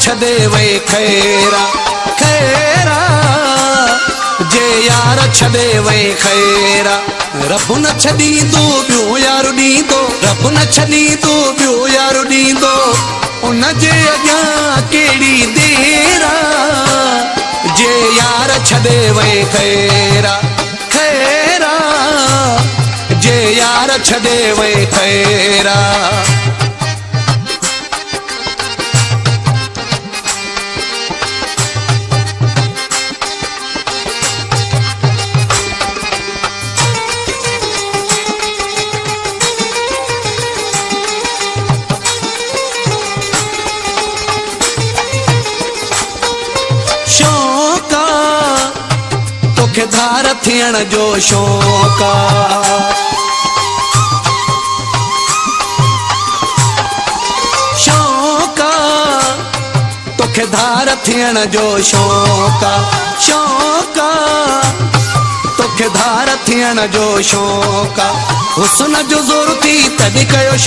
छॾे वे खैरा खैरा जे यार छॾे वे खैरा रब न छॾींदो ॿियो यार ॾींदो रब न छॾींदो ॿियो यार ॾींदो उन जे अॻियां कहिड़ी देर आहे जे यार छॾे वे खैरा खैरा जे यार छॾे वे खैरा तोखे धार थियण जो शौक़ शौक़ तोखे धार थियण जो शौक़ शौक़ तोखे धार थियण जो शौक़ हुस्न जो ज़ोर थी तॾहिं कयो